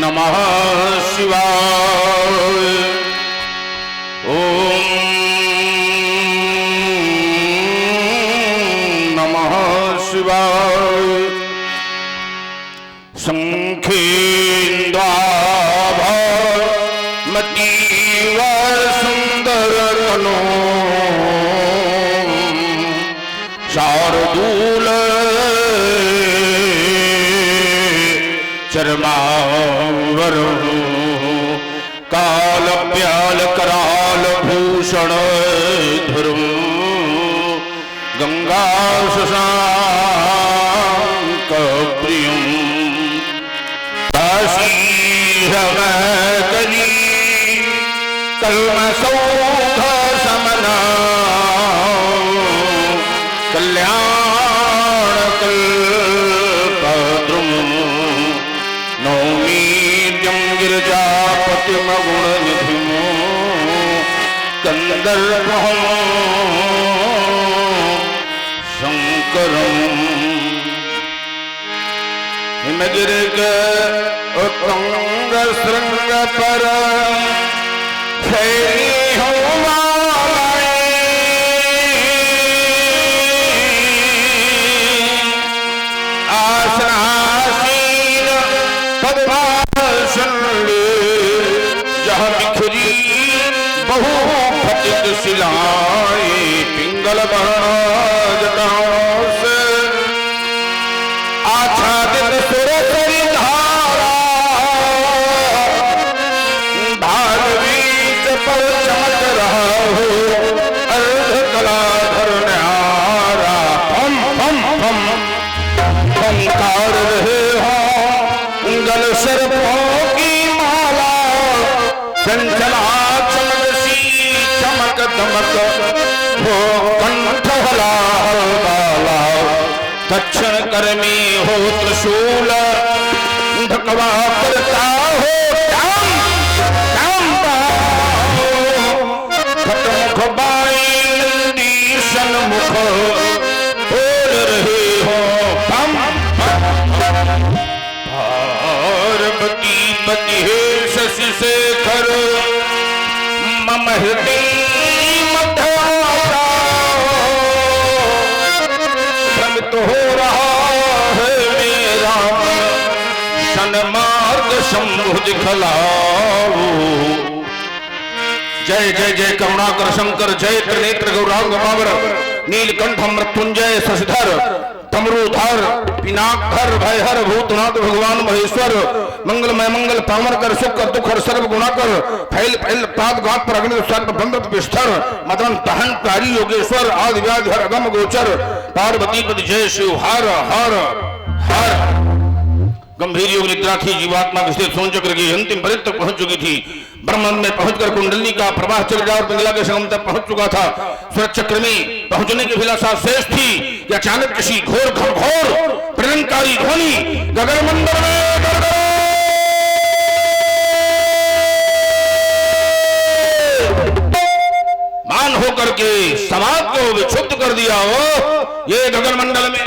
नमः शिवाय। ओम नमः शिवाय। शंखेन्द्राभरणमतीव सुंदरतनो शार्दूल चरमावरणो कालव्याल कराल भूषण धुरं गंगा शशांक प्रियं काशी कली कल्मषौघ समना कल्याण कल्पद्रुम नौमी गिरिजापतिमगुणनिधिमो कंदर्पं शंकरम् हिमगिरिक उत्तुंग शृंग पर शैली आसनासीन पद्मासन जहाँ बिखरी बहु फटिक शिलाएं पिंगल जटाओं से आच्छादित सुरसरी धारा भागवीत पर चमक रहा हो अर्ध कलाधर न्यारा फम फम फम फंकार रहे हो गल सर्पों की माला चंचला चमक सी चमक दमक हो कंठ हला बाला दक्षिण कर्मी हो त्रिशूल ढकवा करता हो खटमुख बाई नंदीशन मुख बोल रहे हो पम पार्वती पति हे शशि शेखर मम हृदय भ्रमित हो रहा है मेरा सन्मार्ग शंभु दिखलाओ। जय जय जय करुणाकर शंकर जय त्रिनेत्र गौरांग बाबर नीलकंठ मृत्युंजय शशिधर तमरूधर पिनाकधर भयहर भूतनाथ भगवान महेश्वर मंगलमय मंगल पावन कर सुख कर दुख हर सर्व गुणाकर फैल फैल प्रात घात पर अग्नि सर्प बंधत विस्तर मदन तहन कारी योगेश्वर आदि व्याधि हर अगम गोचर पार्वती पति जय शिव हर हर हर। गंभीर योग निद्रा थी जीवात्मा के सोन चक्र की अंतिम परित तक पहुंच चुकी थी। ब्रह्मांड में पहुंचकर कुंडली का प्रवाह चल गया और पिंगला के संगम तक पहुंच चुका था। सूरज चक्र में पहुंचने की अभिलाषा शेष थी कि अचानक किसी घोर घोर प्रलंकारी ध्वनि गगन मंडल में मान होकर के समाज को विक्षुब्ध कर दिया हो। ये गगन मंडल में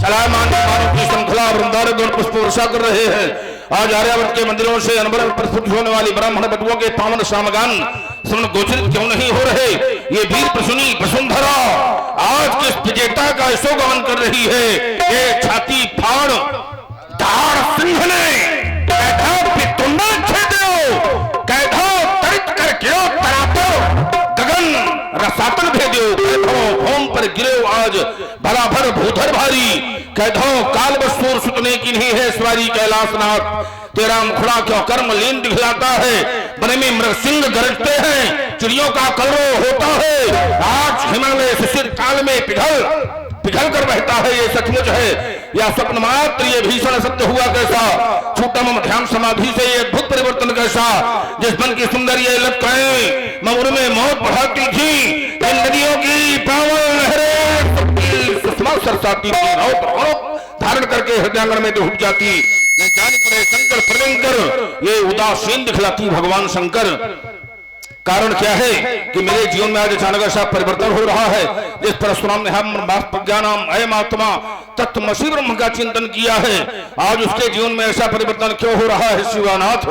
चलायमान मानव की श्रृंखला वृंदारक और पुष्प वर्षा कर रहे हैं। आज आर्यावर्त के मंदिरों से अनवर प्रस्तुत होने वाली ब्राह्मण बटुओं के पावन सामगान सुन गोचरित क्यों नहीं हो रहे। ये वीर प्रसूनी वसुंधरा आज किस विजेता का यशोगान कर रही है। ये छाती फाड़ दाढ़ सिंह ने कैधा पितुंडा छेदो कैधा तरित कर गिरो तरातो गगन रसातल भेदो कैधो भूम पर गिरो आज भला भर भूधर भारी कैधो काल बसूर सुतने की नहीं है सवारी कैलाशनाथ तेरा मुखड़ा क्यों कर्म लीन दिखलाता है। बने में मृग सिंह गरजते हैं चिड़ियों का कलरव होता है। आज हिमालय शिशिर काल में पिघल कर बहता है। ये सचमुच है या स्वप्न मात्र ये भीषण सत्य हुआ कैसा। छूटा मम ध्यान समाधि से ये अद्भुत परिवर्तन कैसा। जिस मन की सुंदर ये लताएं मऊर में मौत बढ़ाती थी इन नदियों की पावन लहरें सुषमा सरसाती थी धारण करके हृदयांगन में डूब जाती। न जाने पड़े शंकर प्रलंकर ये उदासीन दिखलाती भगवान शंकर। कारण क्या है कि मेरे जीवन में आज अचानक ऐसा परिवर्तन हो रहा है जिस परशुराम ने हम प्रज्ञानम अयम आत्मा तत्वमसि ब्रह्म का चिंतन किया है। आज उसके जीवन में ऐसा परिवर्तन क्यों हो रहा है शिवानाथ?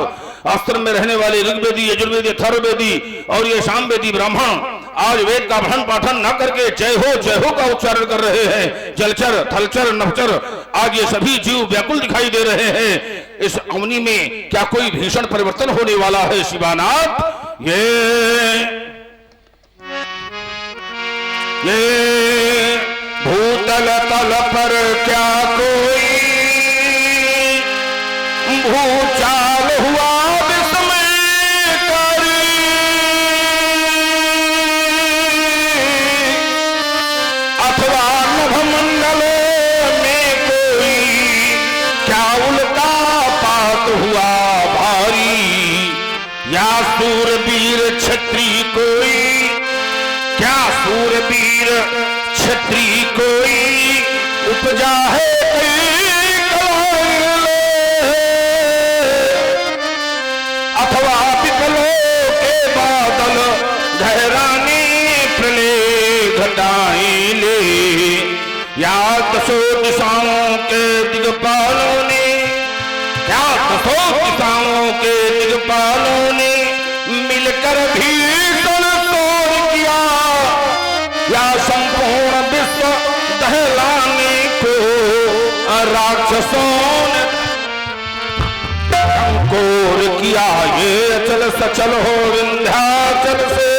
आश्रम में रहने वाले ऋग्वेदी, यजुर्वेदी, अथर्ववेदी और ये सामवेदी ब्राह्मण आज वेद का पठन पाठन न करके जय हो का उच्चारण कर रहे हैं। जलचर, थलचर, नभचर आज ये सभी जीव व्याकुल दिखाई दे रहे हैं। इस अवनी में क्या कोई भीषण परिवर्तन होने वाला है शिवानाथ? ये भूतल तल पर क्या कोई भूचाल हुआ सूरवीर छत्री कोई, क्या सूरवीर छत्री कोई उपजा है अथवा विकलों के बादल गहराने प्रलय घटाए ले, या दसों दिशाओं के दिग्पालों ने, क्या दसों दिशाओं के दिग्पालों ने मिलकर भीषण तोड़ किया, या संपूर्ण विश्व दहलाने को राक्षसों ने अंकुर किया। ये अचल सचल हो विंध्याचल से,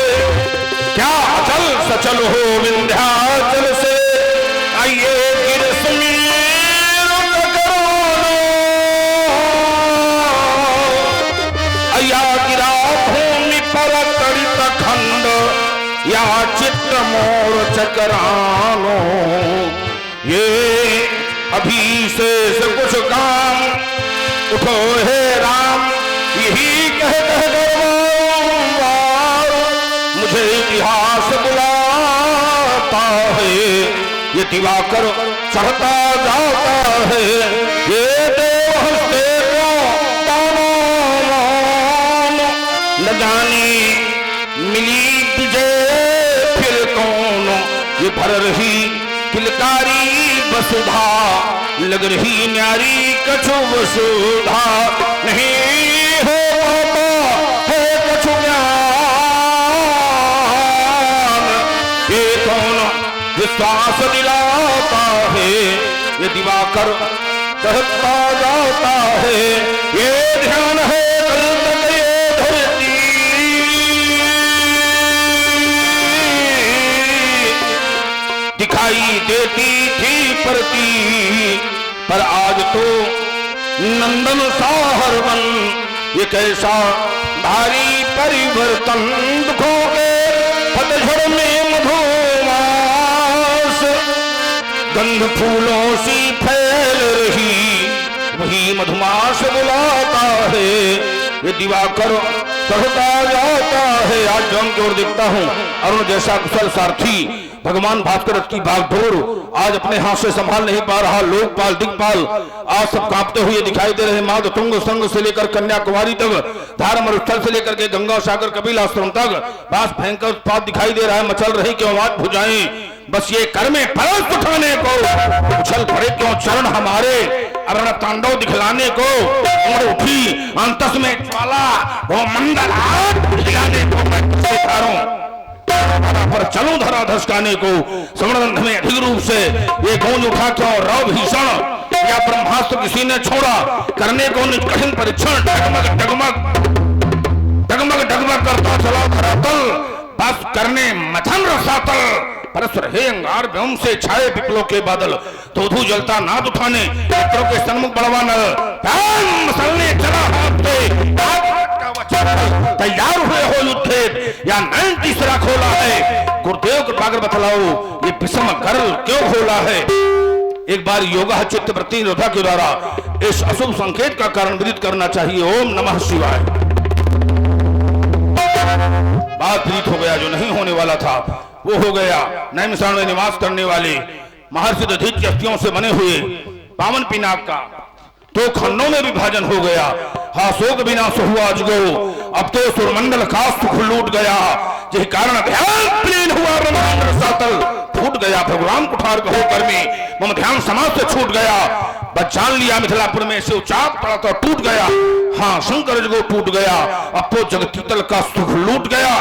क्या अचल सचल हो विंध्याचल से, आइए या चित्र मोर चकरानो, ये अभी से कुछ काम उठो हे राम, यही कह मुझे इतिहास बुलाता है। ये दिवाकर चढ़ता जाता है, ये देव हंसते न जाने मिली ये भर रही किलकारी वसुधा, लग रही न्यारी कछु वसुधा, नहीं हो है कछु ज्ञान, ये कौन विश्वास दिलाता है? ये दिवाकर कहता जाता है, ये ध्यान है दिखाई देती थी परती, पर आज तो नंदन साहरवन, ये कैसा भारी परिवर्तन, दुखों के पतझड़ में मधुमास गंध फूलों सी फैल रही, वही मधुमास बुलाता है। ये दिवाकर चढ़ता जाता है। आज जौन की ओर देखता हूँ अरुण जैसा कुशल सारथी भगवान भास्कर की बागडोर आज अपने हाथ से संभाल नहीं पा रहा। लोकपाल दिग्पाल आज सब कांपते हुए दिखाई दे रहे। माध तुंग संग से लेकर कन्याकुमारी तक, धार्म स्थल से लेकर के गंगा सागर कपिल आश्रम तक पास भयंकर उत्पात दिखाई दे रहा है। मचल रही क्यों आवाज भुजाएं, बस ये कर में परस्त उठाने को, उछल पड़े क्यों चरण हमारे, अरण तांडव दिखलाने को, उमड़ उठी अंतस में ज्वाला वो मंडल दिलाने को मैं दिखा रहा हूं, पर चलूं धरा धसकाने को। समरंध में अधिक रूप से ये गूंज उठा क्यों रव भीषण, या ब्रह्मास्त्र किसी ने छोड़ा करने को कठिन परीक्षण। डगमग डगमग डगमग डगमग करता चला धरातल, बस करने मथन रसातल, परस्पर हे अंगार व्योम से छाए विप्लव के बादल, धोधू जलता नाद उठाने मित्रों के सन्मुख बड़वाना मसलने चला हाथ पे तैयार हुए हो युद्ध, या नैन तीसरा खोला है। गुरुदेव कृपा कर बतलाओ ये विषम गर्ल क्यों खोला है। एक बार योगा चित्त वृत्ति निरोधा के द्वारा इस अशुभ संकेत का कारण विदित करना चाहिए। ओम नमः शिवाय। बात विदित हो गया, जो नहीं होने वाला था वो हो गया। नैमिषारण्य में निवास करने वाले महर्षि दधीच अस्थियों से बने हुए पावन पिनाक का दो खंडों में विभाजन हो गया। हा शोक विनाश हुआ अजगो, अब तो सुरमंडल का सुख लूट गया, जिस कारण ध्यान प्लीन हुआ ब्रह्मांड सातल फूट गया। भगवान कुठार कहो कर्मी मम ध्यान समाज से छूट गया। बस जान लिया मिथिलापुर में से उचाप पड़ा तो टूट गया। हाँ शंकर जगो टूट गया, अब तो जगतीतल का सुख लूट गया।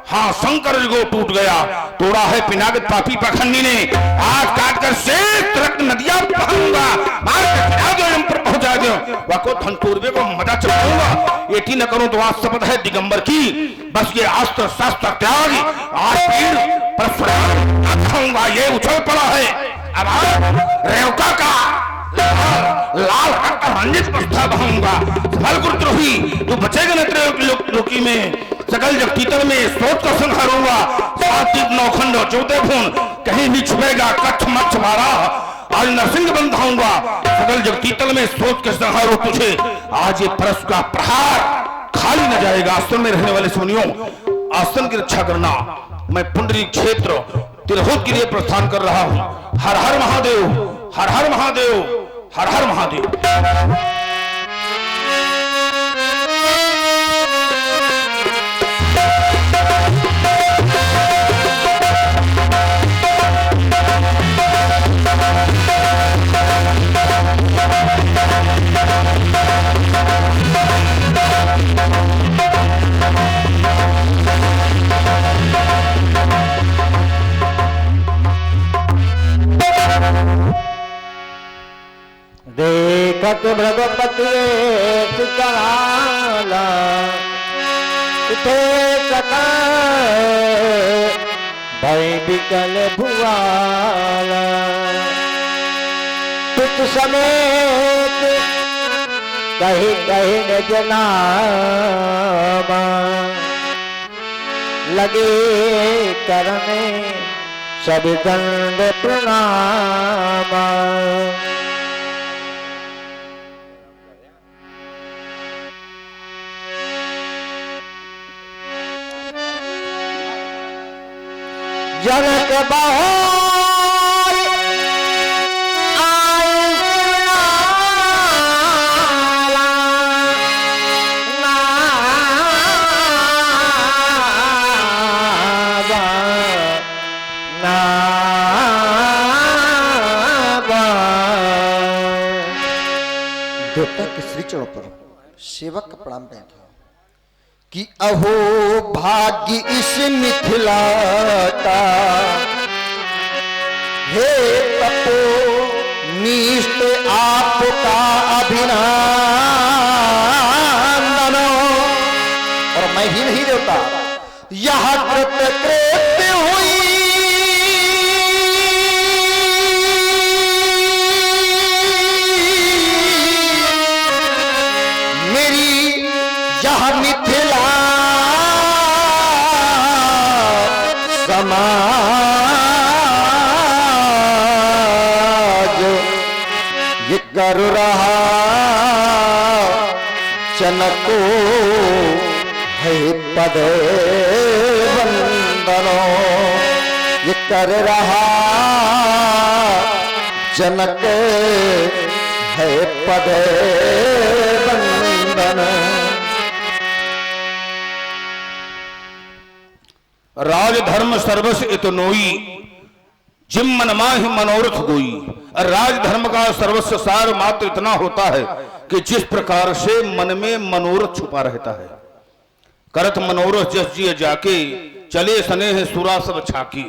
हाँ शंकर जगो टूट गया, तोड़ा है पिनागत पापी पाखंडी ने। आज काट कर से रक्त नदियां बहाऊंगा, मार कर गिरा दो पर पहुंचा दो, वाको धनपूर्वे को मजा चलाऊंगा। एटी न करूं तो आज शपथ है दिगंबर की, बस ये अस्त्र शस्त्र त्याग आज पीड़ पर खाऊंगा। ये उछल पड़ा है अब रेवका का लाल रंजित प्रस्ताव बहाऊंगा। फलगुद्रोही तू बचेगा न त्रिलोकी में, सकल जगतीतल में सोच का संहार होगा। सात्विक नौखंड चौथे खून कहीं भी छुपेगा कच्छ मच्छ मारा, आज नरसिंह बंधाऊंगा। सकल जगतीतल में सोच के संहार हो तुझे, आज ये परस का प्रहार खाली न जाएगा। आश्रम में रहने वाले सुनियों, आश्रम की रक्षा करना। मैं पुंडरीक क्षेत्र तिरहुत के लिए प्रस्थान कर रहा हूं। हर हर महादेव, हर हर महादेव, हर हर महादेव। देखत भृगपति सुकराला उठे सका भय बिकल भुआला। पुत समेत कही कही न जनामा, लगे करने सब दंड प्रणामा। जनक बहोर आए नाला, नावा देवता के श्री चरणों पर सेवक का प्रणाम बैठा कि अहो भाग्य इस मिथिला का, हे तपो निष्ठ आपका अभिनंदन। और मैं ही नहीं देवता, यह कृत्य कृत्य हुई मेरी यह मिथिला समाज ये कर रहा चनको है पद वंदनो। ये कर रहा जनक है पद वंदन। राजधर्म सर्वस इतनोई, जिम मन माहि मनोरथ गोई। राजधर्म का सर्वस्व सार मात्र इतना होता है कि जिस प्रकार से मन में मनोरथ छुपा रहता है। करत मनोरथ जस जिय जाके, चले स्नेह सुरा सब छाकी।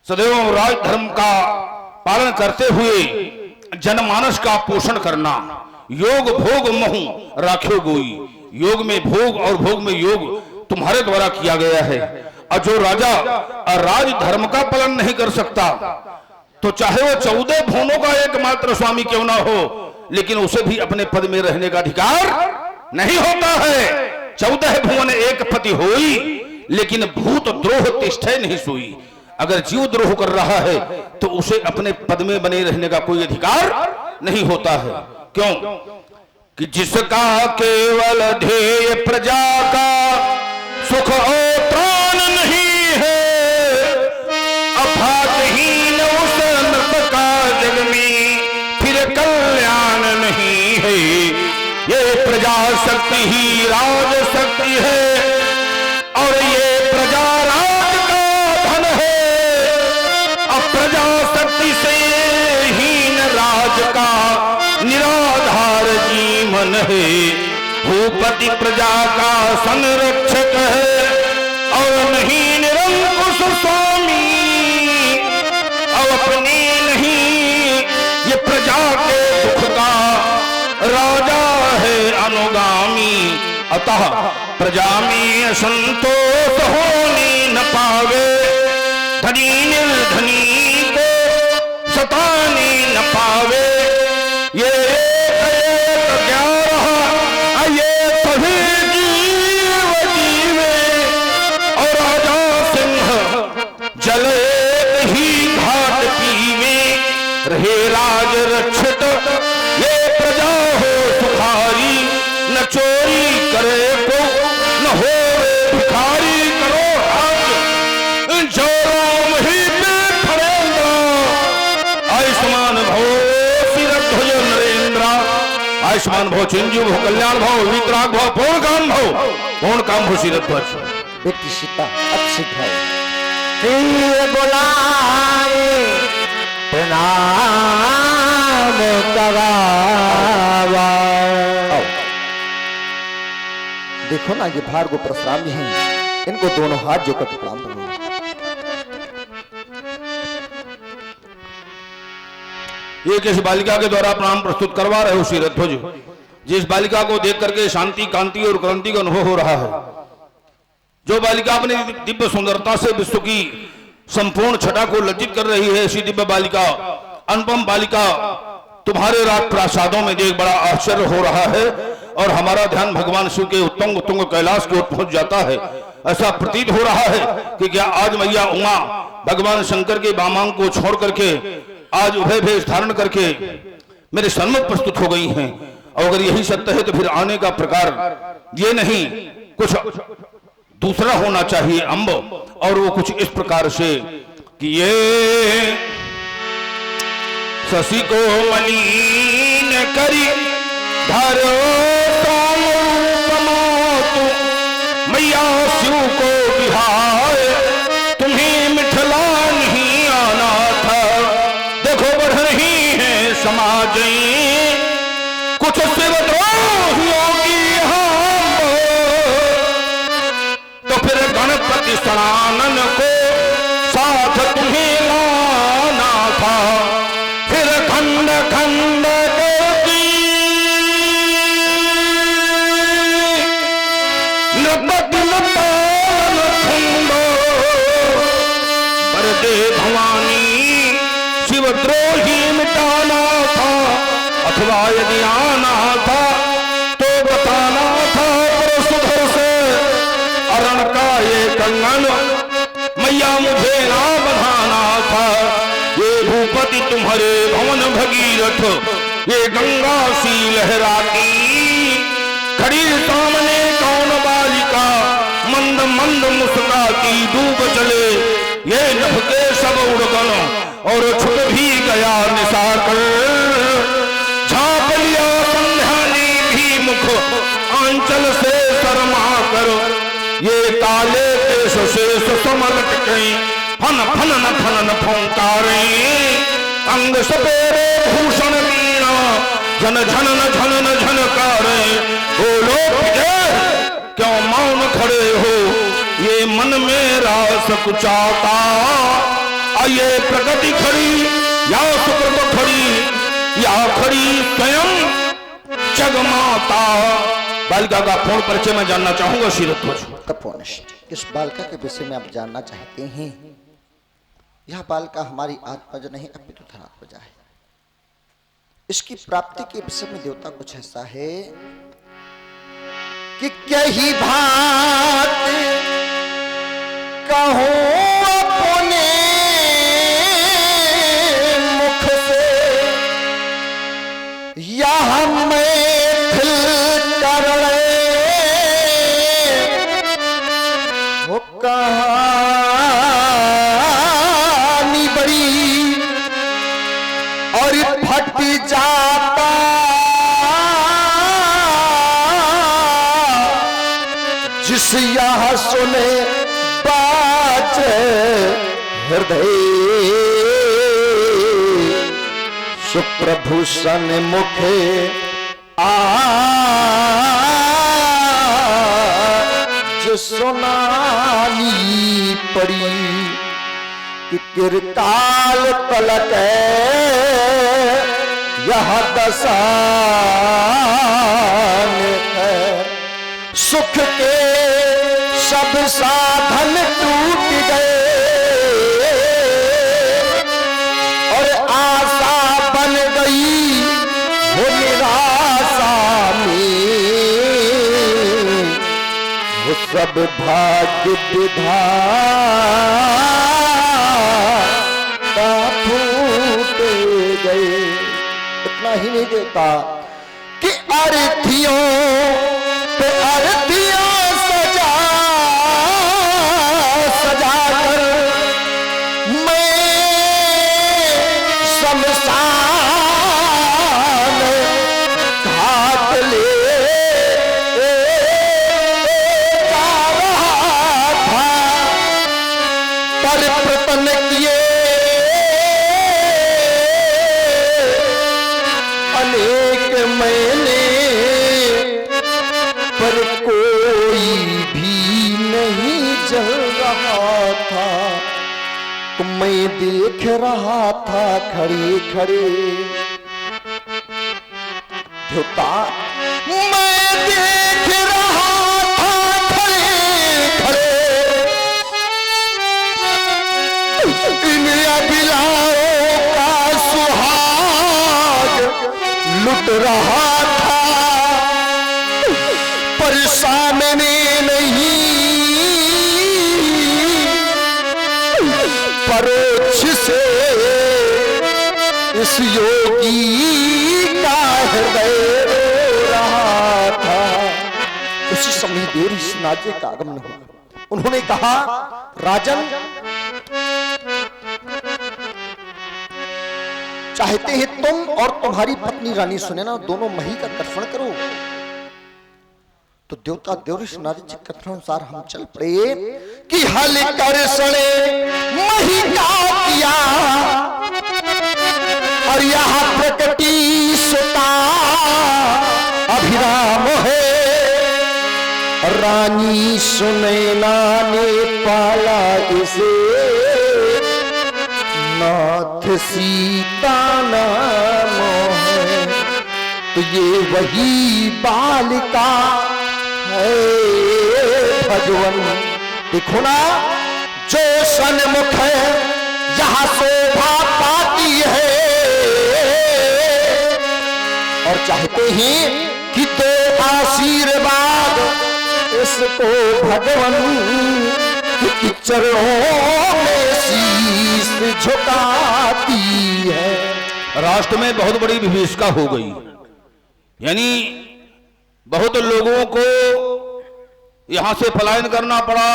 सदैव राजधर्म का पालन करते हुए जनमानस का पोषण करना। योग भोग महु राख्यो गोई, योग में भोग और भोग में योग तुम्हारे द्वारा किया गया है। और जो राजा राजधर्म का पालन नहीं कर सकता, तो चाहे वो 14 भुवनों का एकमात्र स्वामी क्यों ना हो, लेकिन उसे भी अपने पद में रहने का अधिकार नहीं होता है। 14 भुवन एक पति होई, लेकिन भूत द्रोह तिष्ठे नहीं सोई। अगर जीव द्रोह कर रहा है तो उसे अपने पद में बने रहने का कोई अधिकार नहीं होता है। क्यों कि जिसका केवल ध्येय प्रजा का सुख और त्राण नहीं है, अभागहीन उस नृप का जग में फिर कल्याण नहीं है। ये प्रजा प्रजा शक्ति ही राज शक्ति है, और ये प्रजा राज का धन है। अब प्रजा शक्ति से हीन राज का निराधार जीवन है। भूपति प्रजा का संरक्षक है, और नहीं निरंकुश स्वामी। अब अपने नहीं ये प्रजा के दुख का राजा है अनुगामी। अतः प्रजा में संतोष होने न पावे, धनी निर्धनी को सताने न पावे। ये क्या रहा ये सभी जीव जीवे, और राजा सिंह जले ही घाट पीवे। रहे राज रक्षित ये प्रजा हो सुखारी, न चोरी करे को न हो भिखारी। करो आज जो राम ही पे फरेंद्र, आयुष्मान भव शिरध्वज नरेंद्र। आयुष्मान भव चिंजीव भव कल्याण भव वितराग भव पूर्ण काम भव, पूर्ण काम भव शिरध्वज। बेटी सीता अच्छी है। तीर बुलाए प्रणाम करावा। देखो ना ये भार्गव परशुराम जी हैं, इनको दोनों हाथ जोकर प्रणाम करो। ये किस बालिका के द्वारा प्रणाम प्रस्तुत करवा रहे हो शिरध्वज? जिस बालिका को देख करके शांति कांति और क्रांति का अनुभव हो रहा है, जो बालिका अपनी दिव्य सुंदरता से विश्व की संपूर्ण छटा को लज्जित कर रही है, ऐसी दिव्य बालिका, अनुपम बालिका तुम्हारे राज प्रासादों में देख बड़ा आश्चर्य हो रहा है। और हमारा ध्यान भगवान शिव के उत्तुंग उत्तुंग कैलाश की ओर पहुंच जाता है। ऐसा प्रतीत हो रहा है कि क्या आज मैया उमा भगवान शंकर के वामांग को छोड़ करके आज उभय भेष धारण करके मेरे सन्मुख प्रस्तुत हो गई हैं। और अगर यही सत्य है तो फिर आने का प्रकार ये नहीं, कुछ दूसरा होना चाहिए अंब। और वो कुछ इस प्रकार से कि ये शशि को मलिन करी धरो मैया शिव को बिहार, तुम्हें मिथिला नहीं आना था। देखो बढ़ रही है समाज कुछ शिवद्रोहियों की यहाँ, तो फिर गणपति सनानन को साथ तुम्हें लाना था। फिर खंड खंड भवानी शिवद्रोही मिटाना था, अथवा यदि आना था तो बताना था परशुधर से अरण का ये कंगन मैया मुझे ना बंधाना था। ये भूपति तुम्हारे भवन भगीरथ, ये गंगा सी लहराती खड़ी सामने कौन बालिका मंद मंद मुस्कुराती डूब चले ये नभ के सब उड़गन और छुप भी गया निसार कर। झाँप लिया संध्या ने भी मुख आंचल से शर्मा कर, ये काले केश शेष समलट गई फन फन न फन न फंकारे। अंग सपेरे भूषण वीणा झन झन न झन न झनकारे। बोलो क्यों मौन खड़े हो, ये मन मेरा सकुचाता। आइए प्रगति खड़ी या सुकृत खड़ी या खड़ी स्वयं जगमाता। बालिका का पूर्ण परिचय मैं जानना चाहूंगा शिरध्वज। तपोनिष्ठ इस बालिका के विषय में आप जानना चाहते हैं। यह बालिका हमारी आत्मज नहीं अपितु धनात्मजा है। इसकी प्राप्ति के विषय में देवता कुछ ऐसा है कि क्या ही बात कहूं अपने मुख से, यह मैथिल कर वो कहानी बड़ी और फट जाता सिया सुने बाज हृदय सुप्रभूषण मुखे आज सुनानी पड़ी कि किरकाल तलक यह दसान है। सुख के सब साधन टूट गए और आशा बन गई वो निराशा में। वो सब भाग्य विधाता फूट गए। इतना ही नहीं देता कि अर्थियों पे अर्थियों सजा सजा कर मैं शमशान घाट ले जा रहा था। पर प्रतन किए अनेक मैंने पर कोई भी नहीं जल रहा था। तो मैं देख रहा था खड़े खड़े देवता, मैं देख रहा था खड़े खड़े इन अभिलाओं का सुहाग लुट रहा था। पर सामने नहीं परोक्ष से इस योगी का हृदय रो रहा था। उसी समय देर इस नाजे का आगमन हुआ। उन्होंने कहा, राजन चाहते हैं तुम और तुम्हारी पत्नी रानी सुनैना दोनों मही का तर्पण करो। तो देवता देवऋष नारद जी के कथनानुसार हम चल पड़े कि हल कर सड़े मही का किया और यहाँ प्रकटी सुता अभिराम है। रानी सुनैना ने पाला इसे नाथ सीता नाम है। तो ये वही बालिका है भगवन। देखो ना जो सन्मुख है यहां शोभा पाती है और चाहते हैं कि दो आशीर्वाद इसको भगवन की चरणों में शीश झुकाती है। राष्ट्र में बहुत बड़ी विभीषिका हो गई, यानी बहुत लोगों को यहां से पलायन करना पड़ा।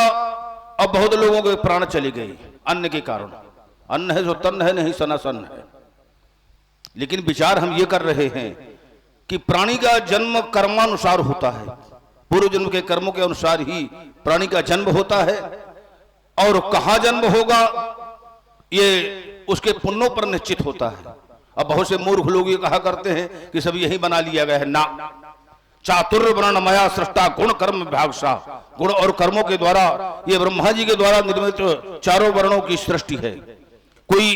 अब बहुत लोगों के प्राण चले गए अन्न के कारण। अन्न है जो तन्न है, नहीं सनासन है। लेकिन विचार हम ये कर रहे हैं कि प्राणी का जन्म कर्मानुसार होता है। पूर्व जन्म के कर्मों के अनुसार ही प्राणी का जन्म होता है और कहां जन्म होगा ये उसके पुण्यों पर निश्चित होता है। अब बहुत से मूर्ख लोग ये कहा करते हैं कि सब यही बना लिया गया है। ना, चातुर्य वर्णमया सृष्टा गुण कर्म विभागसा। गुण और कर्मों के द्वारा ये ब्रह्मा जी के द्वारा निर्मित चारों वर्णों की सृष्टि है। कोई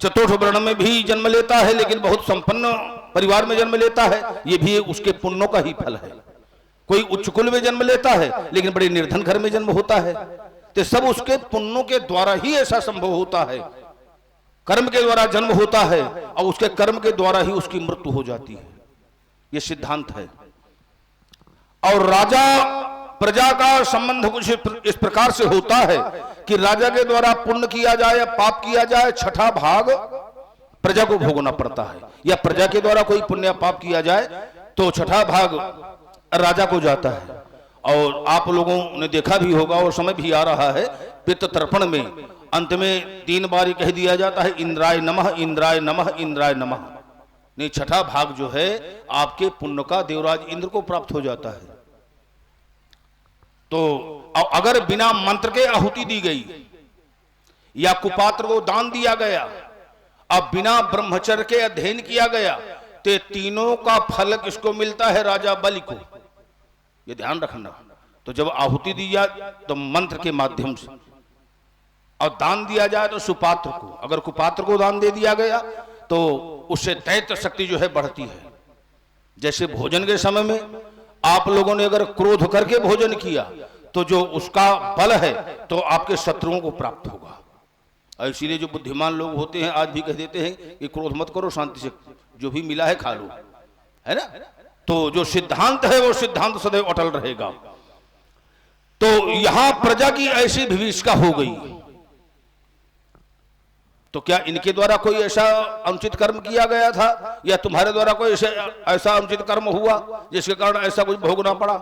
चतुर्थ वर्ण में भी जन्म लेता है, लेकिन बहुत संपन्न परिवार में जन्म लेता है, ये भी उसके पुण्यों का ही फल है। कोई उच्च कुल में जन्म लेता है, लेकिन बड़े निर्धन घर में जन्म होता है। तो सब उसके पुण्यों के द्वारा ही ऐसा संभव होता है। कर्म के द्वारा जन्म होता है और उसके कर्म के द्वारा ही उसकी मृत्यु हो जाती है। ये सिद्धांत है। और राजा प्रजा का संबंध कुछ इस प्रकार से होता है कि राजा के द्वारा पुण्य किया जाए या पाप किया जाए, छठा भाग प्रजा को भोगना पड़ता है। या प्रजा के द्वारा कोई पुण्य पाप किया जाए तो छठा भाग राजा को जाता है। और आप लोगों ने देखा भी होगा और समय भी आ रहा है, पितृ तर्पण में अंत में 3 बार कह दिया जाता है इंद्राय नमः, इंद्राय नमः, इंद्राय नमः। नहीं, छठा भाग जो है आपके पुण्य का देवराज इंद्र को प्राप्त हो जाता है। तो अगर बिना मंत्र के आहुति दी गई या कुपात्र को दान दिया गया, अब बिना ब्रह्मचर्य के अध्ययन किया गया, तो तीनों का फल किसको मिलता है? राजा बलि को। ये ध्यान रखना। तो जब आहुति दी जाए तो मंत्र के माध्यम से, और दान दिया जाए तो सुपात्र को। अगर कुपात्र को दान दे दिया गया तो उससे दैत्य शक्ति जो है बढ़ती है। जैसे भोजन के समय में आप लोगों ने अगर क्रोध करके भोजन किया तो जो उसका बल है तो आपके शत्रुओं को प्राप्त होगा। और इसीलिए जो बुद्धिमान लोग होते हैं आज भी कह देते हैं कि क्रोध मत करो, शांति से जो भी मिला है खा लो, है ना। तो जो सिद्धांत है वो सिद्धांत सदैव अटल रहेगा। तो यहां प्रजा की ऐसी विभीषिका हो गई, तो क्या इनके द्वारा कोई ऐसा अनुचित कर्म किया गया था या तुम्हारे द्वारा कोई ऐसा अनुचित कर्म हुआ जिसके कारण ऐसा कुछ भोगना पड़ा?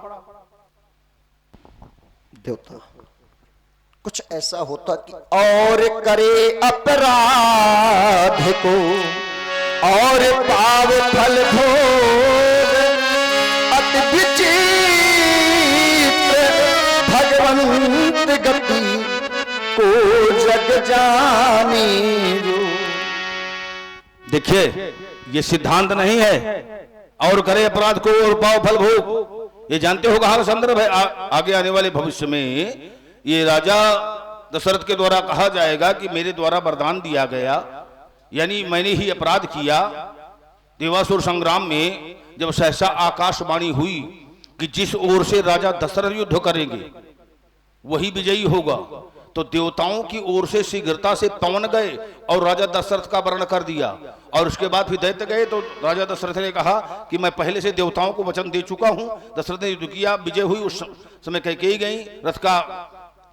देवता, कुछ ऐसा होता कि और करे अपराध को और पाव फल भोग, अति विचित्र भगवंत गति को जग जानी जो। देखिए ये सिद्धांत नहीं है और करे अपराध को और पाव फल भोग। ये जानते हो कहां का संदर्भ है? आगे आने वाले भविष्य में ये राजा दशरथ के द्वारा कहा जाएगा कि मेरे द्वारा वरदान दिया गया, यानी मैंने ही अपराध किया। देवासुर संग्राम में जब सहसा आकाशवाणी हुई कि जिस ओर से राजा दशरथ युद्ध करेंगे वही विजयी होगा, तो देवताओं की ओर से शीघ्रता से पवन गए और राजा दशरथ का वर्ण कर दिया। और उसके बाद फिर दैत्य गए तो राजा दशरथ ने कहा कि मैं पहले से देवताओं को वचन दे चुका हूं। दशरथ ने युद्ध किया, विजय हुई। उस समय कैकेयी गई, रथ का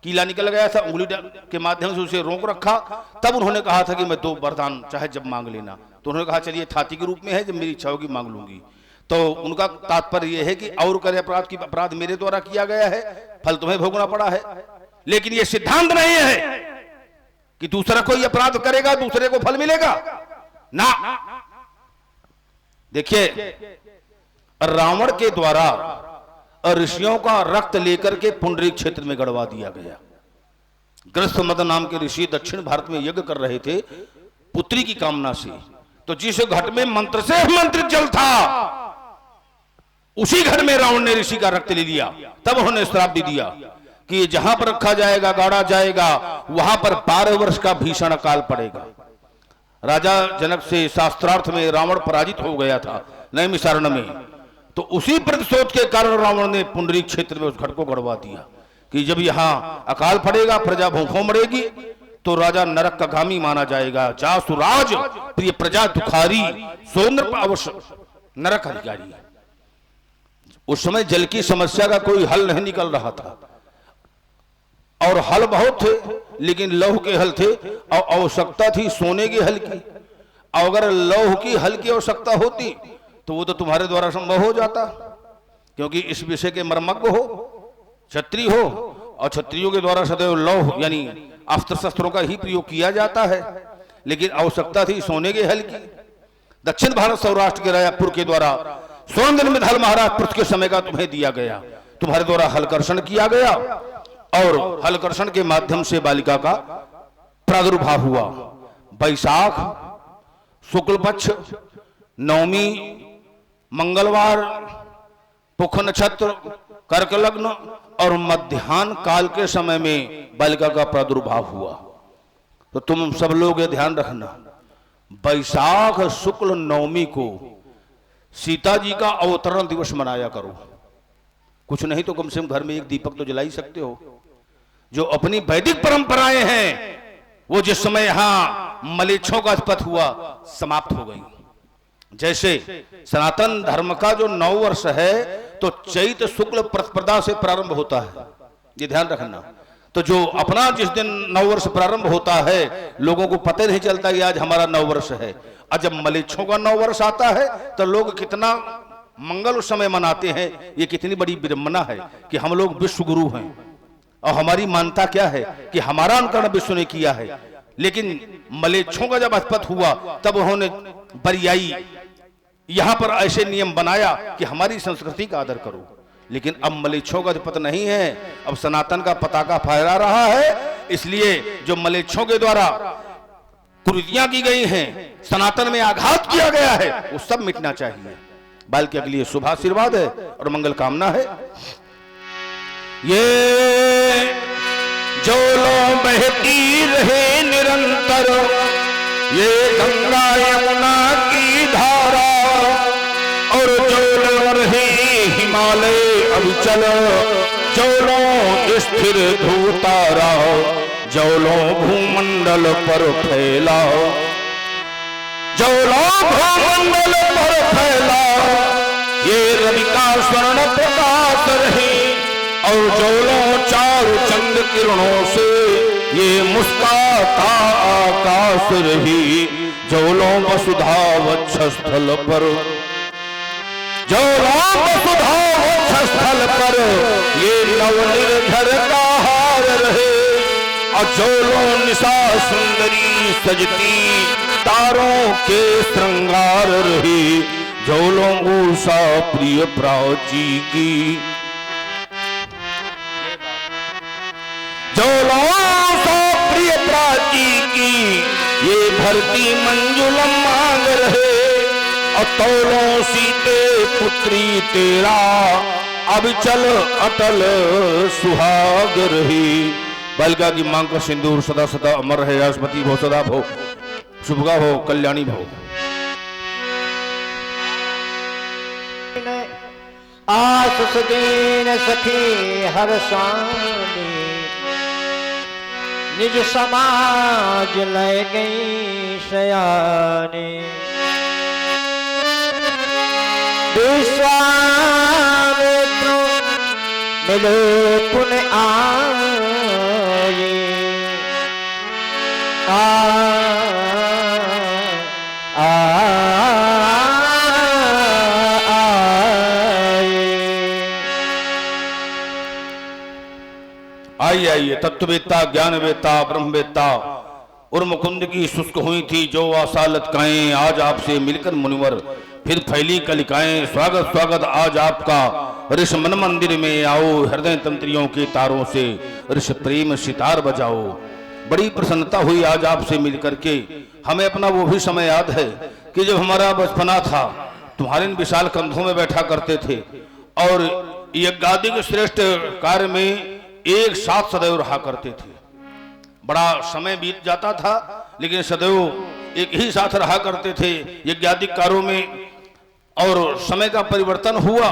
कीला निकल गया था, उंगली के माध्यम से उसे रोक रखा। तब उन्होंने कहा था कि मैं 2 वरदान चाहे जब मांग लेना। तो उन्होंने कहा चलिए थाती के रूप में है, जब मेरी इच्छा होगी मांग लूंगी। तो उनका तात्पर्य यह है कि और करे अपराध की अपराध मेरे द्वारा किया गया है, फल तुम्हें भोगना पड़ा है। लेकिन यह सिद्धांत नहीं है कि दूसरा कोई अपराध करेगा दूसरे को फल मिलेगा ना। देखिए रावण के द्वारा ऋषियों का रक्त लेकर के पुंडरीक क्षेत्र में गड़वा दिया गया। ग्रस्त मद नाम के ऋषि दक्षिण भारत में यज्ञ कर रहे थे पुत्री की कामना से। तो जिस घट में मंत्र से मंत्रित जल था उसी घर में रावण ने ऋषि का रक्त ले लिया। तब उन्होंने श्राप भी दिया कि जहां पर रखा जाएगा गाड़ा जाएगा, वहां पर 12 वर्ष का भीषण अकाल पड़ेगा। राजा जनक से शास्त्रार्थ में रावण पराजित हो गया था नैमिषारण्य में। तो उसी प्रतिशोध के कारण रावण ने पुंडरीक क्षेत्र में उस घट को गड़वा दिया कि जब यहां अकाल पड़ेगा, प्रजा भूखों मरेगी, तो राजा नरक का गामी माना जाएगा। जासुराज प्रिय प्रजा दुखारी, सोनर अवश्य नरक अधिकारी। उस समय जल की समस्या का कोई हल नहीं निकल रहा था, और हल बहुत थे लेकिन लौह के हल थे, और आवश्यकता थी सोने के हल की। अगर लौह की हल की आवश्यकता होती तो वो तो तुम्हारे द्वारा संभव हो जाता, क्योंकि इस विषय के मर्मज्ञ हो, क्षत्रिय हो, और क्षत्रियों के द्वारा सदैव लौह यानी अस्त्र शस्त्रों का ही प्रयोग किया जाता है। लेकिन आवश्यकता थी सोने के हल की। दक्षिण भारत सौराष्ट्र के रायपुर के द्वारा स्वर्ण निर्मित हल महाराज पृथ्वी के समय का तुम्हें दिया गया, तुम्हारे द्वारा हलकर्षण किया गया, और हलकर्षण के माध्यम से बालिका का प्रादुर्भाव हुआ। बैसाख शुक्ल पक्ष नवमी मंगलवार पुख नक्षत्र कर्क लग्न और मध्याह्न काल के समय में बालिका का प्रादुर्भाव हुआ। तो तुम सब लोग ये ध्यान रखना, बैसाख शुक्ल नवमी को सीता जी का अवतरण दिवस मनाया करो। कुछ नहीं तो कम से कम घर में एक दीपक तो जला ही सकते हो। जो अपनी वैदिक परंपराएं हैं वो जिस समय यहां मलेच्छों का उत्पत्ति हुआ समाप्त हो गई। जैसे सनातन धर्म का जो 9 वर्ष है तो चैत शुक्ल प्रतिपदा से प्रारंभ होता है, ये ध्यान रखना। तो जो अपना जिस दिन 9 वर्ष प्रारंभ होता है लोगों को पता नहीं चलता कि आज हमारा 9 वर्ष है, और जब मलेच्छों का 9 वर्ष आता है तो लोग कितना मंगल उस समय मनाते हैं। ये कितनी बड़ी विडंबना है कि हम लोग विश्व गुरु हैं और हमारी मान्यता क्या है कि हमारा अनुकरण विश्व ने किया है। लेकिन मलेच्छों का जब उत्पत्ति हुआ तब उन्होंने बरियाई यहां पर ऐसे नियम बनाया कि हमारी संस्कृति का आदर करो। लेकिन अब मलेच्छों का पता नहीं है, अब सनातन का पताका फहरा रहा है। इसलिए जो मलेच्छों के द्वारा कुरीतियां की गई हैं, सनातन में आघात किया गया है, वो सब मिटना चाहिए। बाल के अगली शुभ आशीर्वाद है और मंगल कामना है। ये जोलों बहती रहे निरंतर, ये गंगा यमुना की धारा, और जोलों रहे हिमालय अविचल, जोलों स्थिर धूतारा, जोलों भूमंडल पर फैला, जोलों भूमंडल पर फैला, ये रवि का स्वर्ण प्रकाश रहे, और जोलों चारु चंद्र किरणों से ये मुस्काता आकाश रही, जोलों वसुधा वक्षस्थल पर, जोलों वसुधा वक्षस्थल पर ये नवनिर्झर का हार रहे, और जोलों निशा सुंदरी सजती तारों के श्रृंगार रहे, जोलों उषा प्रिय प्राची की, जोलों उषा प्रिय प्राची की ये धरती मंजुलम मांग रहे, और तोलों सीते पुत्री तेरा अब चल अटल सुहाग रही। बलगा की मांग का सिंदूर सदा सदा अमर है, राष्ट्रपति भो सदा भो, शुभगा हो कल्याणी भो। आस सदीन सखी हर स्वामी, निज समाज ले गई शयानी, विश्वामित्र मिले पुन आए, आइए तत्ववेत्ता ज्ञानवेत्ता ब्रह्मवेत्ता और मुकुंद की शुष्क हुई थी जो आशा लटकाएं, आज आपसे मिलकर मुनिवर फिर फैली कलिकाएं। स्वागत स्वागत आज आपका ऋष मन मंदिर में आओ, हृदय तंत्रियों के तारों से ऋष प्रेम सितार बजाओ। बड़ी प्रसन्नता हुई आज आपसे मिलकर के। हमें अपना वो भी समय याद है कि जब हमारा बचपना था, तुम्हारे इन विशाल कंधों में बैठा करते थे और यज्ञादि के श्रेष्ठ कार्य में एक साथ सदैव रहा करते थे। बड़ा समय बीत जाता था लेकिन सदैव एक ही साथ रहा करते थे यज्ञादि कार्यों में। और समय का परिवर्तन हुआ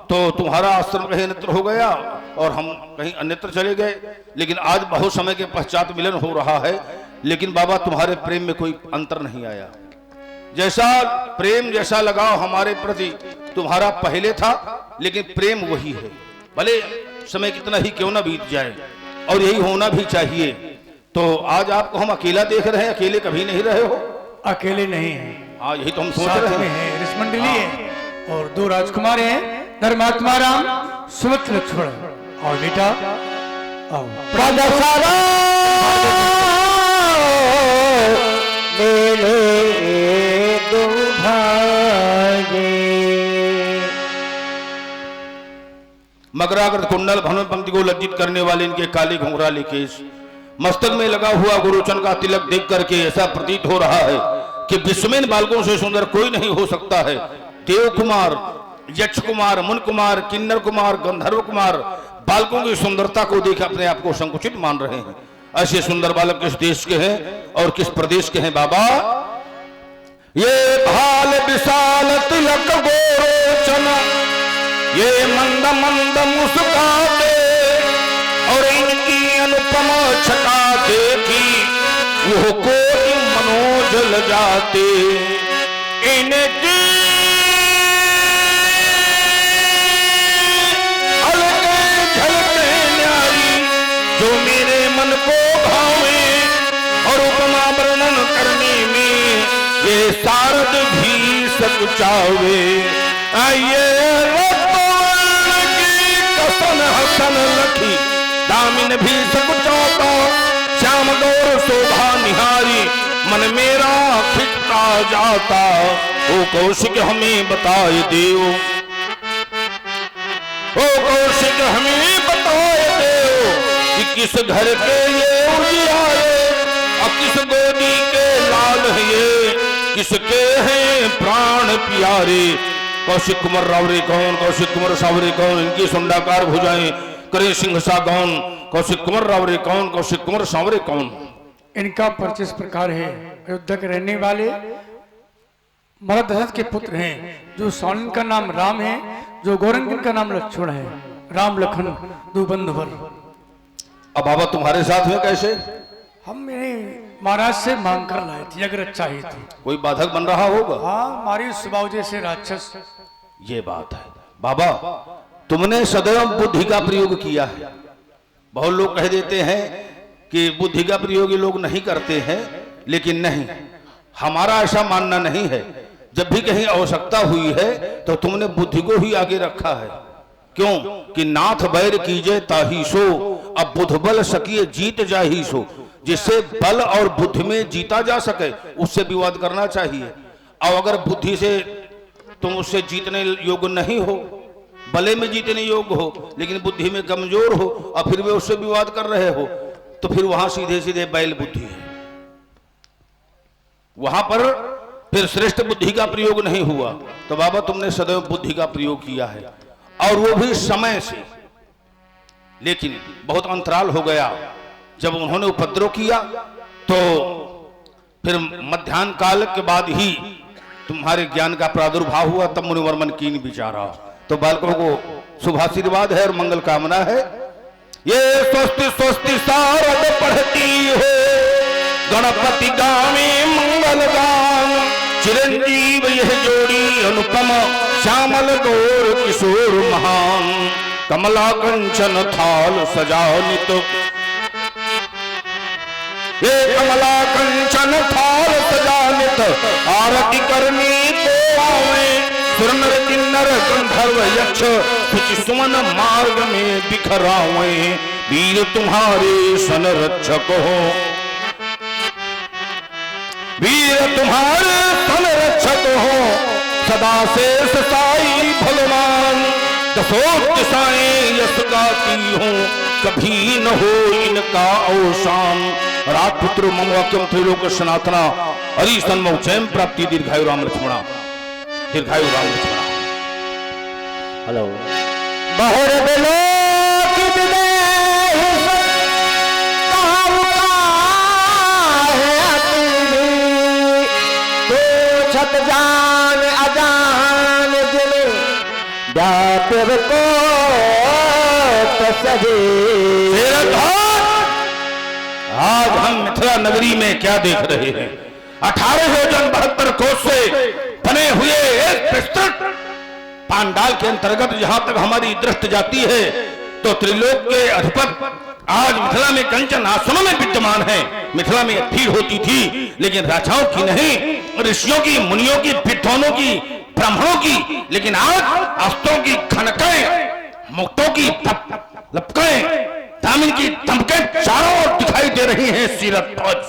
तो तुम्हारा आश्रम कहीं अन्यत्र हो गया और हम कहीं अन्यत्र चले गए, लेकिन आज बहुत समय के पश्चात मिलन हो रहा है। लेकिन बाबा तुम्हारे प्रेम में कोई अंतर नहीं आया। जैसा प्रेम जैसा लगाव हमारे प्रति तुम्हारा पहले था, लेकिन प्रेम वही है, भले समय कितना ही क्यों ना बीत जाए, और यही होना भी चाहिए। तो आज आपको हम अकेला देख रहे हैं, अकेले कभी नहीं रहे हो। अकेले नहीं है, हाँ यही तो हम सोच साथ रहे में हैं। है ऋषि मंडली है और दो राजकुमार हैं, धर्मात्मा राम सुमत लक्ष्मण और बेटा मेरे दुर्भाग्य। मकराकृत कुंडल भवन पंक्ति को लज्जित करने वाले इनके काले घुंघराले केश, मस्तक में लगा हुआ गुरुचन का तिलक देख करके ऐसा प्रतीत हो रहा है कि विश्व में इन बालकों से सुंदर कोई नहीं हो सकता है। देव कुमार, यक्ष कुमार, मुन कुमार, किन्नर कुमार, गंधर्व कुमार बालकों की सुंदरता को देख अपने आप को संकुचित मान रहे हैं। ऐसे सुंदर बालक किस देश के हैं और किस प्रदेश के हैं बाबा? ये भाल विशाल तिलक गोरोचन, ये मंद मंद मुस्काते, और इनकी अनुपम छटा देखी वो कोई मनोजल जाते। इनकी अलगे झलके न्यारी जो मेरे मन को भावे, और उपमा वर्णन करने में ये शारद भी सकुचावे। आइए कसन हसन लखी दामिन भी सकुचाता, श्याम गौर शोभा निहारी मन मेरा खिंचता जाता। वो कौशिक हमें बताए देव, ओ कौशिक हमें बताए दो कि किस घर के ये उजियारे और किस गोदी के लाल है ये, किसके हैं प्राण प्यारे। कौशिक कुमार रावरे कौन, कौशिक कुमार सावरे कौन, इनकी सुंडाकार भुजाएं करे सिंह सा गौन। कौशिक कुमार रावरे कौन, कौशिक कुमार सावरे कौन। इनका परिचय इस प्रकार है। अयोध्या के रहने वाले महाराज दशरथ के पुत्र हैं। जो सौनन का नाम राम है, जो गौरंगन का नाम लक्ष्मण है। राम लखन दो बंधुवर। अब बाबा तुम्हारे साथ में कैसे? हम मेरे महाराज से मांग कर लाए थे, अगर चाहिए थी। कोई बाधक बन रहा होगा? हाँ, हमारी स्वभाव जैसे राक्षस। ये बात है बाबा, तुमने सदैव बुद्धि का प्रयोग किया है। बहुत लोग कह देते हैं कि बुद्धि का प्रयोग ये लोग नहीं करते हैं, लेकिन नहीं, हमारा ऐसा मानना नहीं है। जब भी कहीं आवश्यकता हुई है तो तुमने बुद्धि को ही आगे रखा है। क्यों कि नाथ बैर कीजे ताही सो, अब बुद्ध बल सकिए जीत जाही सो। जिससे बल और बुद्धि में जीता जा सके उससे विवाद करना चाहिए। और अगर बुद्धि से तुम उससे जीतने योग्य नहीं हो, बले में जीतने योग्य हो, लेकिन बुद्धि में कमजोर हो और फिर भी उससे विवाद कर रहे हो, तो फिर वहां सीधे सीधे बैल बुद्धि है। वहां पर फिर श्रेष्ठ बुद्धि का प्रयोग नहीं हुआ। तो बाबा तुमने सदैव बुद्धि का प्रयोग किया है, और वो भी समय से। लेकिन बहुत अंतराल हो गया। जब उन्होंने उपद्रव किया तो फिर मध्याह्न काल के बाद ही तुम्हारे ज्ञान का प्रादुर्भाव हुआ। तब मुनिवर्मन कीन विचारा। तो बालकों को शुभाशीर्वाद है और मंगल कामना है। ये स्वस्ति स्वस्ति शारद पढ़ती हो, गणपति गावे मंगल गान। चिरंजीव यह जोड़ी अनुपम, श्यामल गौर किशोर महान। कमला कंचन थाल सजानित, ये कमला कंचन थाल सजानित। आरती करनी को आवे, सुर नर किन्नर गंधर्व यक्ष, कुछ सुमन मार्ग में बिखरावे। वीर तुम्हारे सन रक्षक हो, वीर तुम्हारे सन रक्षक हो। सदा शेष साई भगवान, दसों दिशाएं यश गाती हूँ, कभी न हो इनका अवसान। राजपुत्र मम वाक्यम त्रिलोक सनातना, हरि सन्मुख जयम प्राप्ति। दीर्घायु राम लक्ष्मणा, दीर्घायु राम लक्ष्मणा। हेलो बहुर बिलोक विदेह पूछत जान अजान जिन व्यापिव को सजे। आज हम मिथिला नगरी में क्या देख रहे हैं? 18 योजन 72 कोस से बने हुए एक विस्तृत पांडाल के अंतर्गत जहां तक हमारी दृष्टि जाती है तो त्रिलोक के अधिपति आज मिथिला में कंचन आसनों में विद्यमान है। मिथिला में भीड़ होती थी, लेकिन राजाओं की नहीं, ऋषियों की, मुनियों की, विद्वानों की, ब्राह्मणों की। लेकिन आज अस्त्रों की खनकें, मुक्तों की लपकें, दामिन की धमकें चारों ओर दिखाई दे रही हैं। सीरत ध्वज,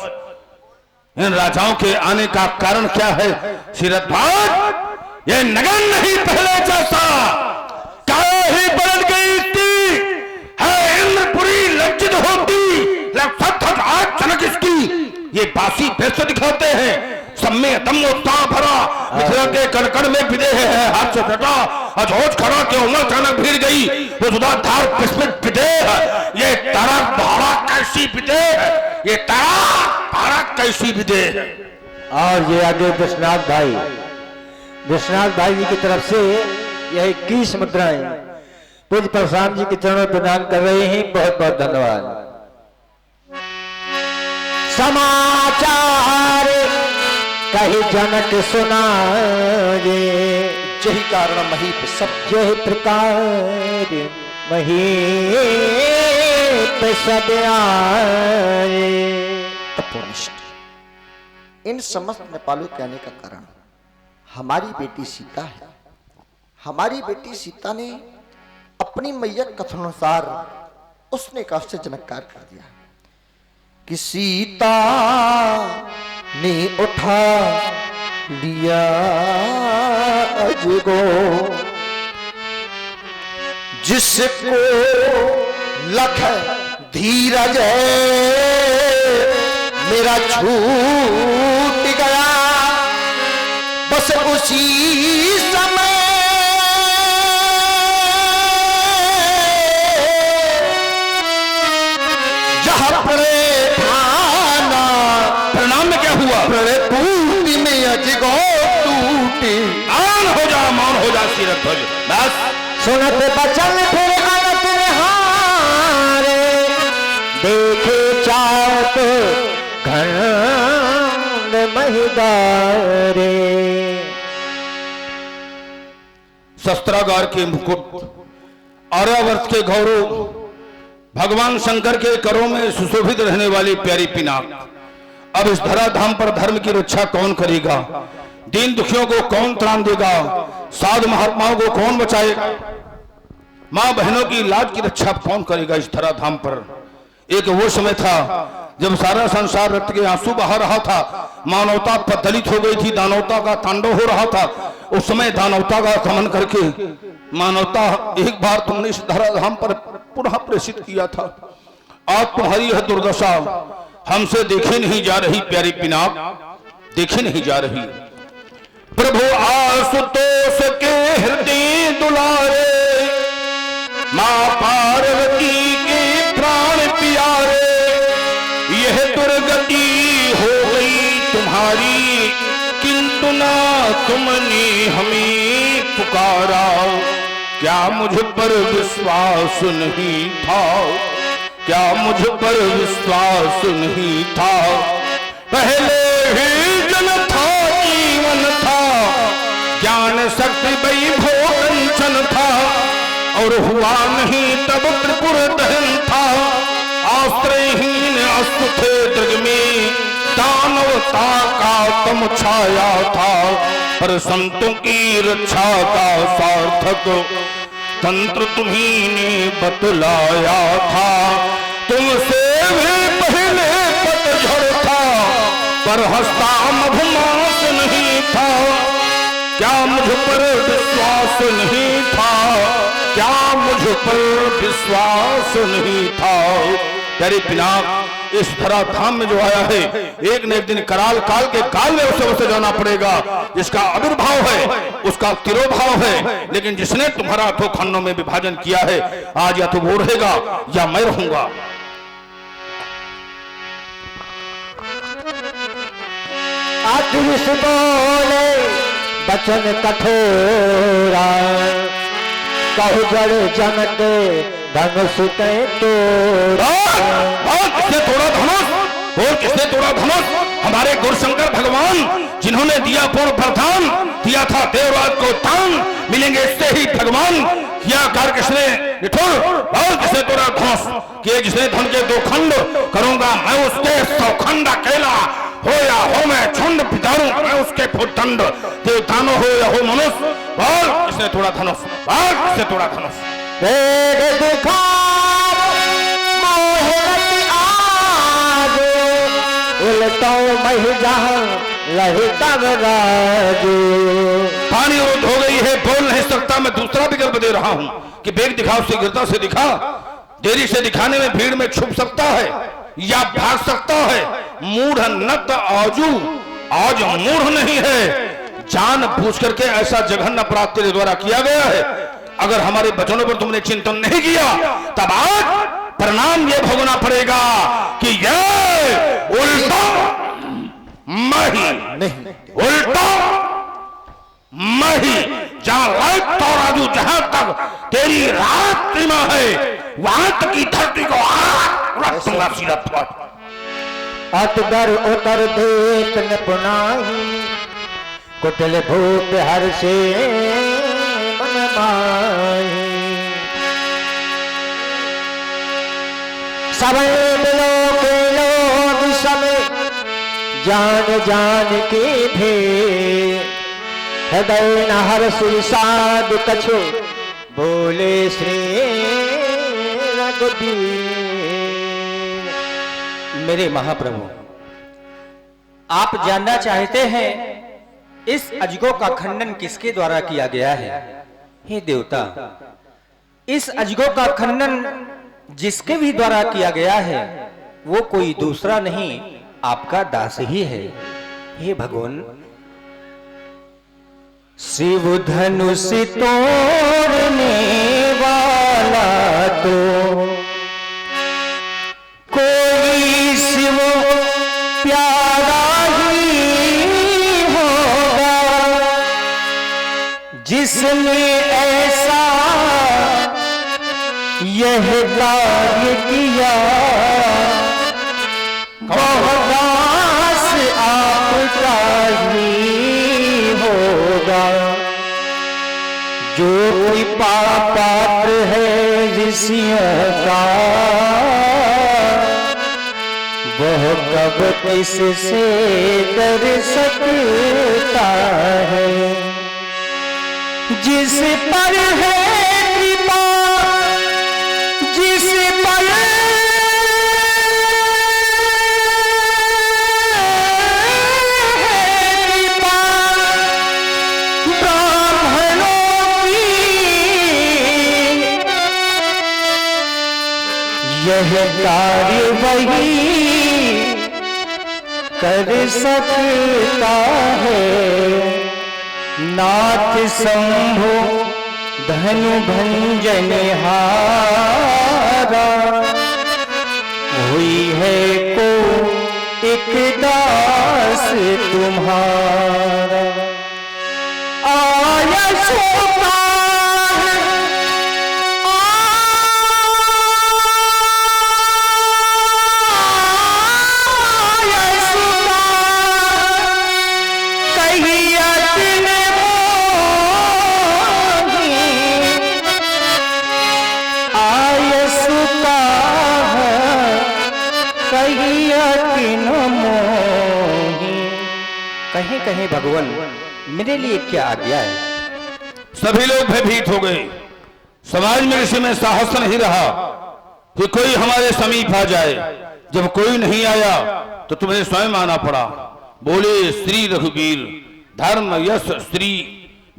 इन राजाओं के आने का कारण क्या है? सीरत ध्वज, ये नगर नहीं पहले जैसा, काया ही बदल गई थी। है इंद्रपुरी लज्जित होती, आज जनक इसकी ये बासी भेष दिखाते हैं। सब में दम उत्साह भरा, मिथिला के कड़कड़ में विदेह है हाथ से सटा। अजोज खड़ा के उमर अचानक भीड़ गई, वो जुदाधार विस्मित विदेह। ये तारा भाड़ा कैसी विदेह, ये तारा भाड़ा कैसी विदेह। और ये आगे विश्वनाथ भाई जी की तरफ से यह 21 मुद्राएं पूज्य प्रशांत जी के चरणों प्रदान कर रहे हैं। बहुत बहुत धन्यवाद। समाचार कही जनक सुनाए, यही कारण महीप सब यही प्रकार महीप सब आए। तपोनिष्ठ इन समस्त नेपालों के आने का कारण हमारी बेटी सीता है। हमारी बेटी सीता ने अपनी मैया कथनानुसार उसने एक आश्चर्यजनक कार्य कर दिया कि सीता ने उठा लिया अजगो जिसको लख धीरज मेरा छूट गया, बस उसी समय जहां पड़े थाना। प्रणाम में क्या हुआ? पूर्ति में अजगो टूटी। मौन हो जा, मौन हो जा सिरत ध्वज। बस सुनत बचन फिर अनत हारे, देखे चाप घन महिदारे। शस्त्रागार के मुकुट, आर्यावर्त के गौरव, भगवान शंकर के करों में सुशोभित रहने वाली प्यारी पिनाक। अब इस धराधाम पर धर्म की रक्षा कौन करेगा? दीन दुखियों को कौन त्राण देगा? साधु महात्माओं को कौन बचाएगा? मां बहनों की लाज की रक्षा कौन करेगा इस धराधाम पर? एक वो समय था जब सारा संसार रक्त के आंसू बहा रहा था, मानवता पतलित हो गई थी, दानवता का तांडव हो रहा था। उस समय दानवता का दमन करके मानवता एक बार तुमने इस धराधाम पर पुनः प्रेषित किया था। आज तुम्हारी यह दुर्दशा हमसे देखी नहीं जा रही प्यारी पिनाक, देखी नहीं जा रही। प्रभु आशुतोष के हृदय दुलारे, मां पार्वती के प्राण प्यारे, यह दुर्गति हो गई तुम्हारी, किंतु ना तुमने हमें पुकारा। क्या मुझ पर विश्वास नहीं था? क्या मुझ पर विश्वास नहीं था? पहले ही जन था, जीवन था, ज्ञान शक्ति वैभव कंचन था, और हुआ नहीं तब त्रिपुर दहन था। आश्रयहीन अस्तु थे दृग में, दानवता का तुम छाया था, पर संतों की रक्षा का सार्थक तंत्र तुम्ही ने बतलाया था। तुमसे भी पहले पतझड़ था, पर हंसता मधुमास नहीं था। क्या मुझ पर विश्वास नहीं था? क्या मुझ पर विश्वास नहीं था? प्यारी पिनाक, इस धराधाम में जो आया है, एक न एक दिन कराल काल के काल में उसे जाना पड़ेगा। जिसका आविर्भाव है उसका तिरोभाव है, लेकिन जिसने तुम्हारा दो खंडों में विभाजन किया है, आज या तो वो रहेगा या मैं रहूंगा। आतुष बोले बचन कठोरा, कहु जड़ जमते धनुष ते तोड़ा। किसने तोड़ा धनुष? और किसने तोड़ा धनुष? हमारे गुरुशंकर भगवान, जिन्होंने दिया पूर्ण वरदान, दिया था देवराज को दान, मिलेंगे इससे ही भगवान। किया कार किसने निठुर? और किसने तोड़ा धनुष? कि जिसने धन के दो खंड करूंगा मैं, उसके 100 खंड अकेला, हो या हो मैं झुंड पितारूं मैं उसके भूतंड, देवतानो हो या हो मनुष्य। और किसने तोड़ा धनुष? और किसने तोड़ा धनुष? वेद दिखार मोहरत आगे, उलटो मही जहां लही तब राजे। पानी रोध हो गई है, बोल नहीं सकता। मैं दूसरा विकल्प दे रहा हूं कि बेग दिखाओ, शीघ्रता से दिखा। देरी से दिखाने में भीड़ में छुप सकता है या भाग सकता है। मूढ़ नत आजू, आज मूढ़ नहीं है, जान बूझ करके ऐसा जघन्य अपराध तेरे द्वारा किया गया है। अगर हमारे बचनों पर तुमने चिंतन नहीं किया, तब आज परिणाम ये भोगना पड़ेगा कि ये उल्टा मही नहीं, उल्टा मही, जहां लाइट तो राजू, जहां तक तेरी रात सीमा है, वहां तक की धरती को उलट दूंगा सीरत पर। अतगर उतर देत न पुनाही, कुटिल भूप हर से मन माही। समय मिलो के लोग समय, जान जान के भे, हृदय न हर सुरसाद कछु, बोले श्री रघुबीर। मेरे महाप्रभु, आप जानना चाहते हैं इस अजगों का खंडन किसके द्वारा किया गया है? हे देवता, इस अजगों का खनन जिसके भी द्वारा किया गया है वो कोई दूसरा नहीं आपका दास ही है। हे भगवान, शिव धनुष तोड़ने वाला तो कोई शिव प्यारा ही होगा, जिसने ऐसा यह कार्य किया, बहुदास आपका ही होगा। जो कोई पात्र है ऋषियों का, वह कब किससे डर सकता है। जिस पर है कृपा, जिस पर कृपा ब्राह्मणों की, यह कार्य वही कर सकता है। नाथ शंभो धनु भंजन हारा, हुई है को एक दास तुम्हारा। आया सोता कहीं कहीं भगवान मेरे लिए क्या आज्ञा है। सभी लोग भयभीत हो गए। समाज में किसी में साहस नहीं रहा कि कोई हमारे समीप आ जाए। जब कोई नहीं आया तो तुम्हें स्वयं आना पड़ा। बोले श्री रघुवीर, धर्म यश स्त्री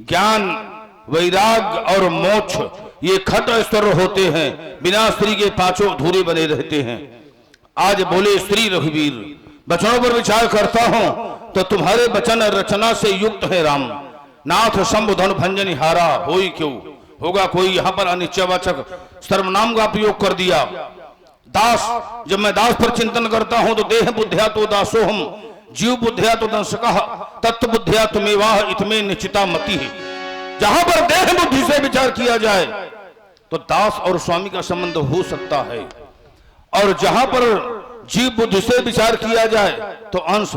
ज्ञान वैराग्य और मोक्ष ये खट स्तर होते हैं, बिना स्त्री के पांचों अधूरे बने रहते हैं। आज बोले श्री रघुवीर, वचनों पर विचार करता हूं तो तुम्हारे वचन रचना से युक्त है राम। नाथ शंभु धनु भंजन हारा, होई क्यों होगा कोई यहाँ पर अनिश्चयवाचक सर्वनाम का प्रयोग कर दिया। दास, जब मैं दास पर चिंतन करता हूं तो देह बुद्धिया तो दासो हम, जीव बुद्धिया तो दंशकः, तत्व बुद्धिया तुमेवाह इतमे निश्चिता मति है। जहां पर देह बुद्धि से विचार किया जाए तो दास और स्वामी का संबंध हो सकता है, और जहां पर जीव बुद्धि से विचार किया जाए तो अंश,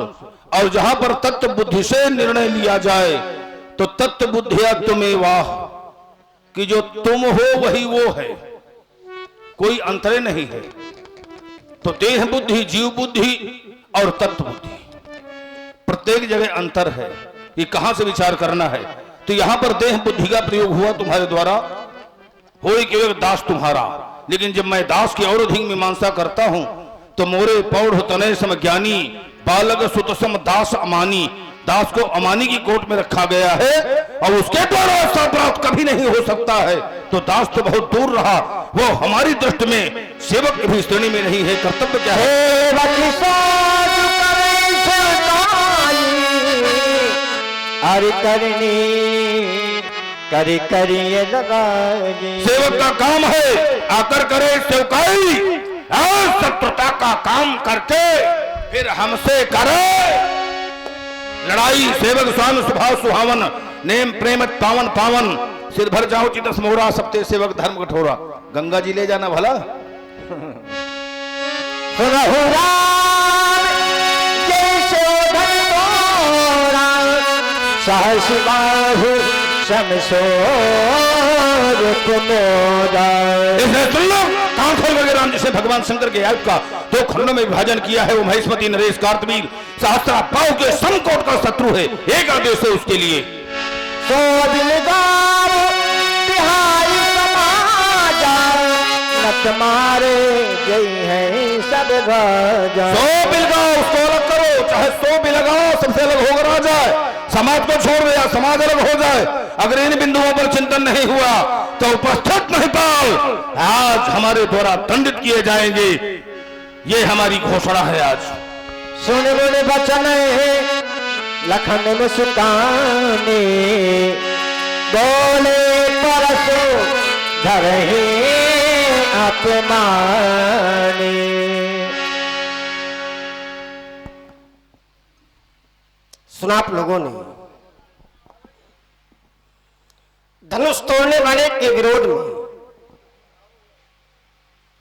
और जहां पर तत्व बुद्धि से निर्णय लिया जाए तो तत्व बुद्धिया तुमेवाह, कि जो तुम हो वही वो है, कोई अंतरे नहीं है। तो देह बुद्धि, जीव बुद्धि और तत्व बुद्धि, प्रत्येक जगह अंतर है कि कहां से विचार करना है। तो यहां पर देह बुद्धि का प्रयोग हुआ तुम्हारे द्वारा, होई केवल दास तुम्हारा। लेकिन जब मैं दास की और अधिक मीमांसा करता हूं तो मोरे पौढ़ तनय सम ज्ञानी, बालक सुतसम दास अमानी। दास को अमानी की कोट में रखा गया है और उसके द्वारा ऐसा प्राप्त कभी नहीं हो सकता है। तो दास तो बहुत दूर रहा, वो हमारी दृष्टि में सेवक की भी श्रेणी में नहीं है। कर्तव्य क्या है? अरे करनी करे करिए सेवक का काम है आकर करे सेवकाई, शत्रुता का काम करके फिर हमसे करे लड़ाई। सेवक स्वामी स्वभाव सुहावन, नेम प्रेम पावन पावन, सिर भर जाओ चितस मोरा, सबते सेवक धर्म कठोरा। गंगा जी ले जाना भला। सहस बाहु सुन लो, कान खोल करके राम जिसे भगवान शंकर के आयुध का दो खंडों में विभाजन किया है, वो महेशमती नरेश कार्तवीर सहस्त्रा पाव के संकोट का शत्रु है। एक आदेश है उसके लिए, तुम्हारे जय है सब राजा। 100 बिल गाओ, उसको अलग करो, चाहे 100 बिल लगाओ, सबसे अलग होगा राजा। समाज को छोड़ दिया, समाज अलग हो जाए, अगर इन बिंदुओं पर चिंतन नहीं हुआ तो उपस्थित महिपाल आज हमारे द्वारा दंडित किए जाएंगे। ये हमारी घोषणा है। आज सुन बोले बचन लखन मुस्काने, बोले परसो धरहे अपमाने। सुना आप लोगों ने धनुष तोड़ने वाले के विरोध में